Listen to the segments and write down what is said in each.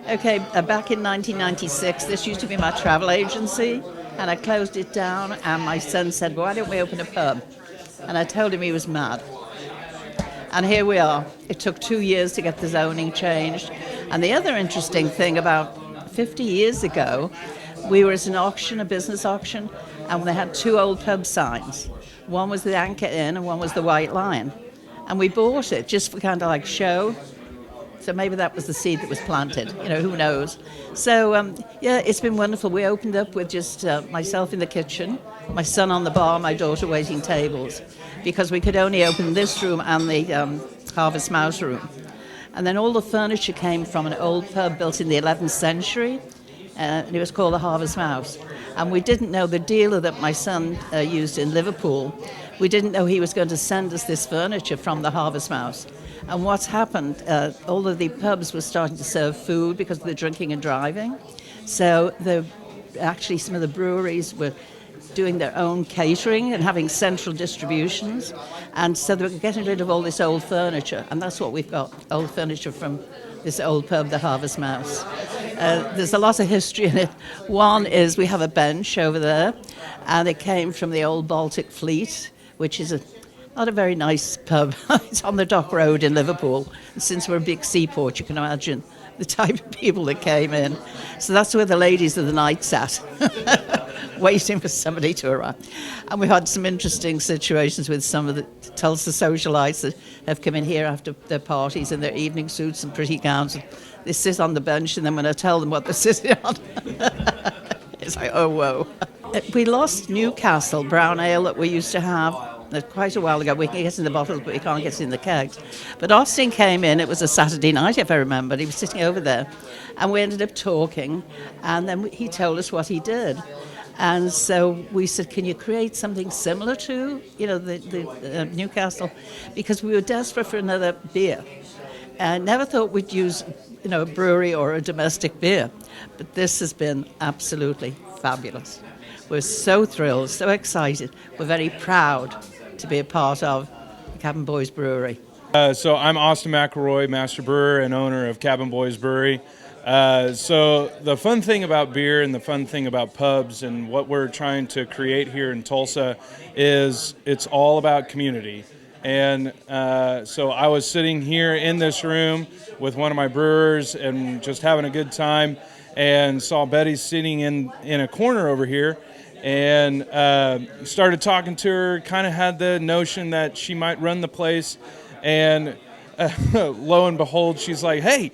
Okay, back in 1996, this used to be my travel agency, and I closed it down. And my son said, "Well, why don't we open a pub?" And I told him he was mad. And here we are. It took 2 years to get the zoning changed. And the other interesting thing, about 50 years ago, we were at an auction, a business auction, and they had two old pub signs. One was the Anchor Inn and one was the White Lion. And we bought it just for kind of like show. So maybe that was the seed that was planted. Who knows? So, yeah, it's been wonderful. We opened up with just myself in the kitchen, my son on the bar, my daughter waiting tables, because we could only open this room and the Harvest Mouse room. And then all the furniture came from an old pub built in the 11th century, and it was called the Harvest Mouse. And we didn't know the dealer that my son used in Liverpool. We didn't know he was going to send us this furniture from the Harvest Mouse. And what's happened, all of the pubs were starting to serve food because of the drinking and driving. So actually some of the breweries were doing their own catering and having central distributions. And so they were getting rid of all this old furniture. And that's what we've got, old furniture from this old pub, the Harvest Mouse. There's a lot of history in it. One is we have a bench over there, and it came from the old Baltic Fleet, which is not a very nice pub. It's on the Dock Road in Liverpool. And since we're a big seaport, you can imagine the type of people that came in. So that's where the ladies of the night sat, waiting for somebody to arrive. And we've had some interesting situations with some of the Tulsa socialites that have come in here after their parties in their evening suits and pretty gowns. And they sit on the bench, and then when I tell them what they're sitting on, it's like, oh, whoa. We lost Newcastle brown ale that we used to have quite a while ago. We can get in the bottles, but we can't get in the kegs. But Austin came in, it was a Saturday night, if I remember. He was sitting over there, and we ended up talking, and then he told us what he did. And so we said, can you create something similar to, the Newcastle? Because we were desperate for another beer. And never thought we'd use, a brewery or a domestic beer. But this has been absolutely fabulous. We're so thrilled, so excited. We're very proud to be a part of Cabin Boys Brewery. So I'm Austin McElroy, master brewer and owner of Cabin Boys Brewery. So the fun thing about beer and the fun thing about pubs and what we're trying to create here in Tulsa is it's all about community. And so I was sitting here in this room with one of my brewers and just having a good time, and saw Betty sitting in a corner over here, and started talking to her, kind of had the notion that she might run the place, and lo and behold, she's like, "Hey,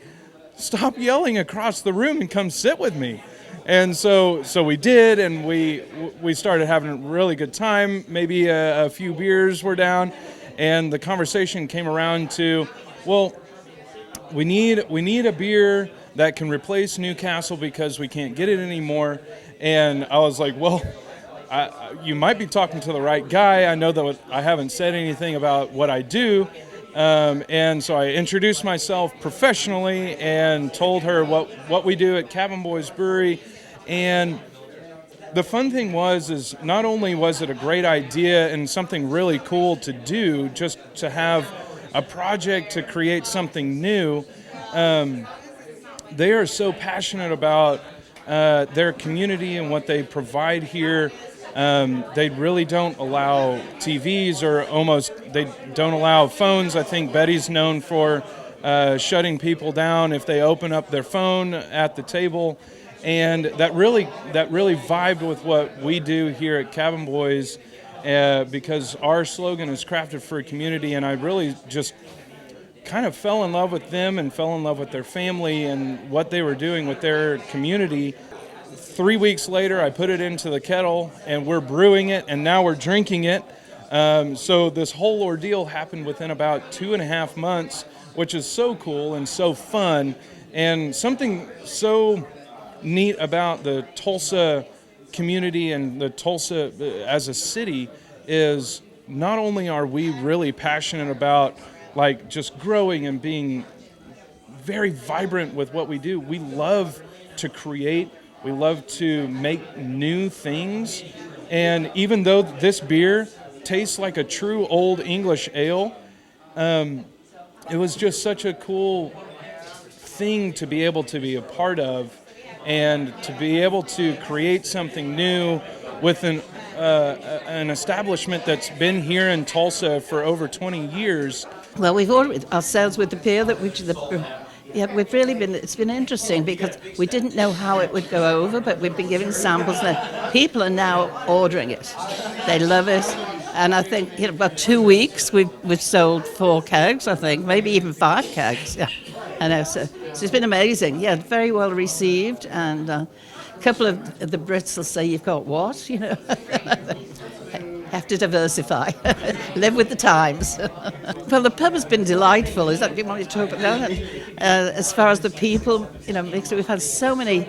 stop yelling across the room and come sit with me." And so we did, and we started having a really good time. Maybe a few beers were down, and the conversation came around to, well, we need a beer that can replace Newcastle because we can't get it anymore. And I was like, well, you might be talking to the right guy. I know that I haven't said anything about what I do. And so I introduced myself professionally and told her what we do at Cabin Boys Brewery. And the fun thing is not only was it a great idea and something really cool to do, just to have a project to create something new, they are so passionate about their community and what they provide here. They really don't allow TVs, or they don't allow phones. I think Betty's known for shutting people down if they open up their phone at the table. And that really vibed with what we do here at Cabin Boys, because our slogan is crafted for a community, and I really just kind of fell in love with them and fell in love with their family and what they were doing with their community. 3 weeks later, I put it into the kettle, and we're brewing it, and now we're drinking it. So this whole ordeal happened within about 2.5 months, which is so cool and so fun, and something so neat about the Tulsa community and the Tulsa as a city is not only are we really passionate about like just growing and being very vibrant with what we do, we love to create, we love to make new things. And even though this beer tastes like a true old English ale, it was just such a cool thing to be able to be a part of, and to be able to create something new with an establishment that's been here in Tulsa for over 20 years. Well, we've ordered ourselves with the beer yeah, we've really been, it's been interesting because we didn't know how it would go over, but we've been giving samples and people are now ordering it. They love it. And I think about 2 weeks we've sold 4 kegs, I think, maybe even 5 kegs. Yeah, I know. So it's been amazing. Yeah, very well received. And a couple of the Brits will say, "You've got what?" Have to diversify, live with the times. Well, the pub has been delightful. Is that what you want to talk about? And as far as the people, because we've had so many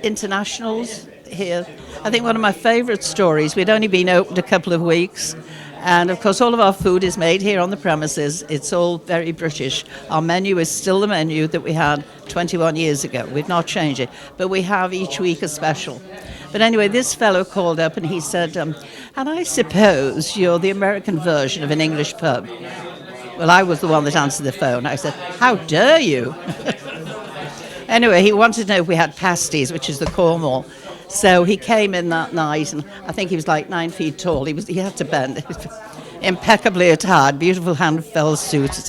internationals here. I think one of my favourite stories, we'd only been opened a couple of weeks, and of course all of our food is made here on the premises. It's all very British. Our menu is still the menu that we had 21 years ago. We've not changed it, but we have each week a special. But anyway, this fellow called up and he said, and I suppose you're the American version of an English pub. Well, I was the one that answered the phone. I said, "How dare you?" Anyway, he wanted to know if we had pasties, which is the Cornwall. So he came in that night, and I think he was like 9 feet tall. He had to bend. Impeccably attired, beautiful hand-fell suit.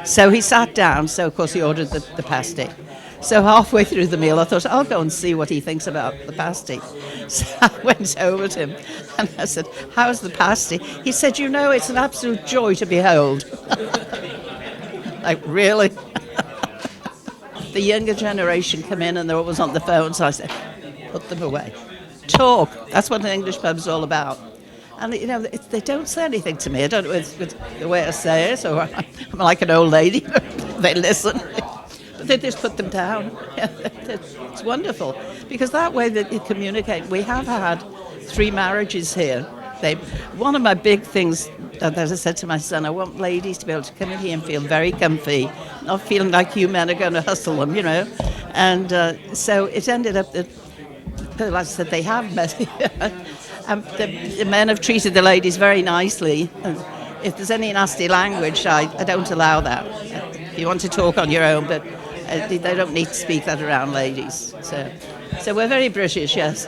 So he sat down. So of course he ordered the pasty. So halfway through the meal, I thought, I'll go and see what he thinks about the pasty. So I went over to him and I said, "How's the pasty?" He said, "It's an absolute joy to behold." Like, really? The younger generation come in and they're always on the phone, so I said, put them away. Talk. That's what an English pub is all about. And, they don't say anything to me. I don't know if it's the way I say it, or I'm like an old lady. They listen. But they just put them down. It's wonderful. Because that way that you communicate. We have had 3 marriages here. One of my big things, as I said to my son, I want ladies to be able to come in here and feel very comfy, not feeling like you men are going to hustle them, And so it ended up that, like I said, they have met. And the men have treated the ladies very nicely. And if there's any nasty language, I don't allow that. You want to talk on your own, but they don't need to speak that around ladies. So we're very British, yes.